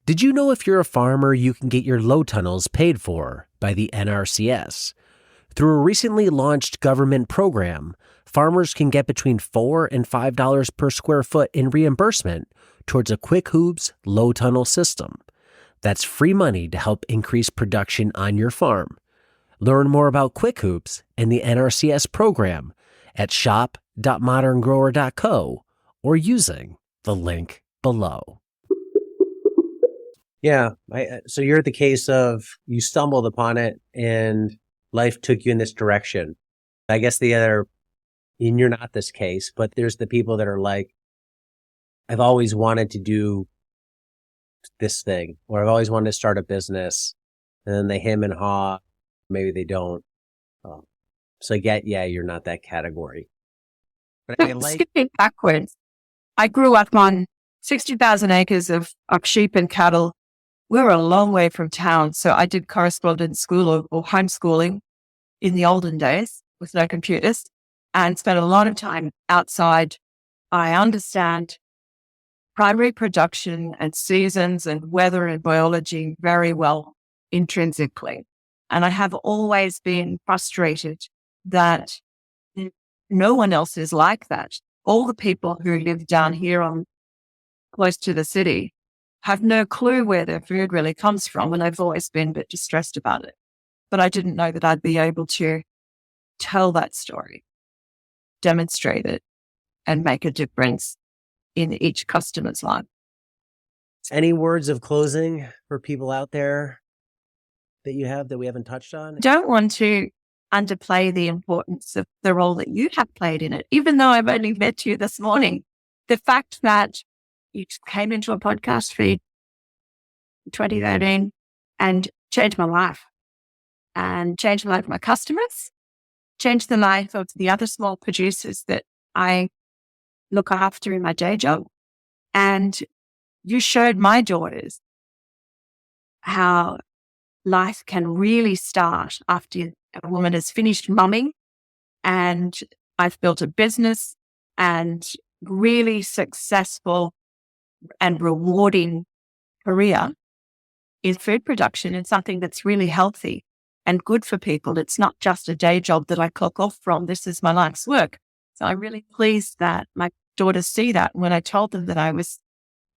Did you know if you're a farmer, you can get your low tunnels paid for by the NRCS? Through a recently launched government program, farmers can get between $4 and $5 per square foot in reimbursement towards a Quick Hoops low tunnel system. That's free money to help increase production on your farm. Learn more about Quick Hoops and the NRCS program at shop.moderngrower.co or using the link below. Yeah. So you're the case of you stumbled upon it and life took you in this direction. I guess and you're not this case, but there's the people that are like, I've always wanted to do this thing, or I've always wanted to start a business, and then they hem and haw. Maybe they don't. So I get, you're not that category. But skipping backwards, I grew up on 60,000 acres of sheep and cattle. We were a long way from town, so I did correspondence school or homeschooling in the olden days with no computers and spent a lot of time outside. I understand primary production and seasons and weather and biology very well intrinsically. And I have always been frustrated that no one else is like that. All the people who live down here close to the city have no clue where their food really comes from. And I've always been a bit distressed about it. But I didn't know that I'd be able to tell that story, demonstrate it, and make a difference in each customer's life. Any words of closing for people out there that you have that we haven't touched on? Don't want to underplay the importance of the role that you have played in it. Even though I've only met you this morning, the fact that you came into a podcast feed in 2013 and changed my life and changed the life of my customers, changed the life of the other small producers that I look after in my day job. And you showed my daughters how life can really start after a woman has finished mumming, and I've built a business and really successful and rewarding career in food production and something that's really healthy and good for people. It's not just a day job that I clock off from. This is my life's work. So I'm really pleased that my daughters see that. When I told them that I was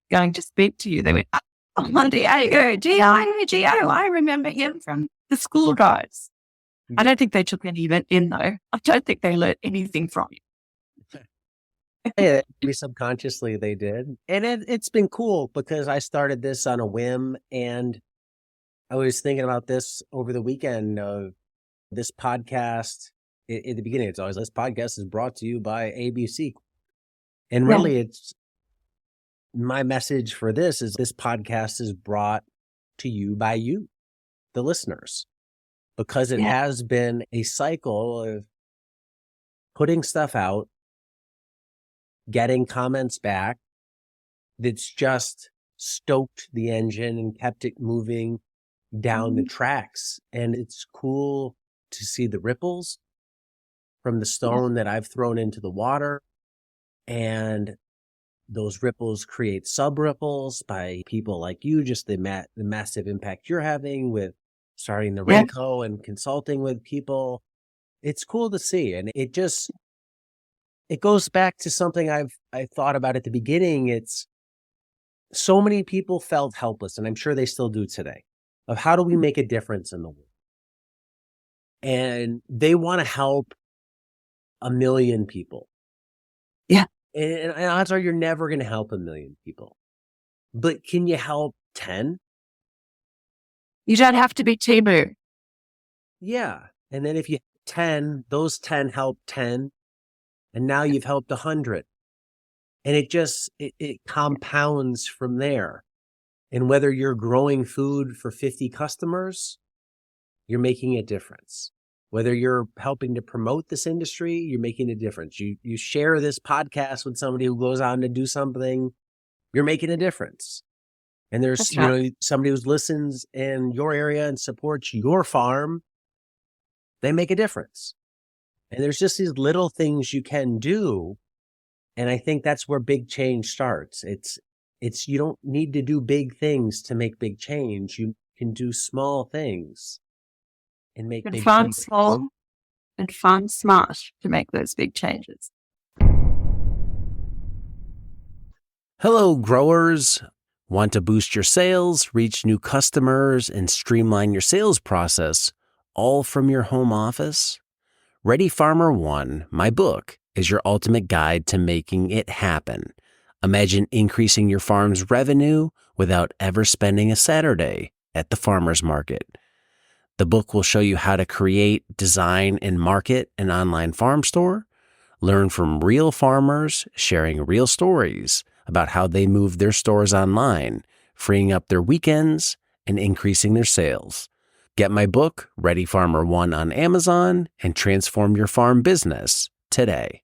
going to speak to you, they went, oh, Gio, I remember him from the school guys. I don't think they took any of it in, though. I don't think they learned anything from you. Yeah, maybe subconsciously they did. And it's been cool because I started this on a whim, and I was thinking about this over the weekend of this podcast. In the beginning, it's always, this podcast is brought to you by ABC. And really, it's my message for this podcast is brought to you by you, the listeners, because it has been a cycle of putting stuff out, getting comments back that's just stoked the engine and kept it moving down the tracks. And it's cool to see the ripples from the stone that I've thrown into the water. And those ripples create sub ripples by people like you, just the massive impact you're having with starting the Renco and consulting with people. It's cool to see. And it goes back to something I thought about at the beginning. It's so many people felt helpless, and I'm sure they still do today, of how do we make a difference in the world? And they want to help 1 million people. Yeah. And odds are you're never going to help 1 million people. But can you help 10? You don't have to be Timu. Yeah. And then if you 10, those 10 help 10. And now you've helped 100. And it compounds from there. And whether you're growing food for 50 customers, you're making a difference. Whether you're helping to promote this industry, you're making a difference. You share this podcast with somebody who goes on to do something, you're making a difference. And there's somebody who listens in your area and supports your farm, they make a difference. And there's just these little things you can do. And I think that's where big change starts. you don't need to do big things to make big change. You can do small things and make And big farm changes. small and farm smart to make those big changes. Hello, growers. Want to boost your sales, reach new customers, and streamline your sales process, all from your home office? Ready Farmer 1, my book, is your ultimate guide to making it happen. Imagine increasing your farm's revenue without ever spending a Saturday at the farmer's market. The book will show you how to create, design, and market an online farm store. Learn from real farmers sharing real stories about how they move their stores online, freeing up their weekends and increasing their sales. Get my book, Ready Farmer 1, on Amazon and transform your farm business today.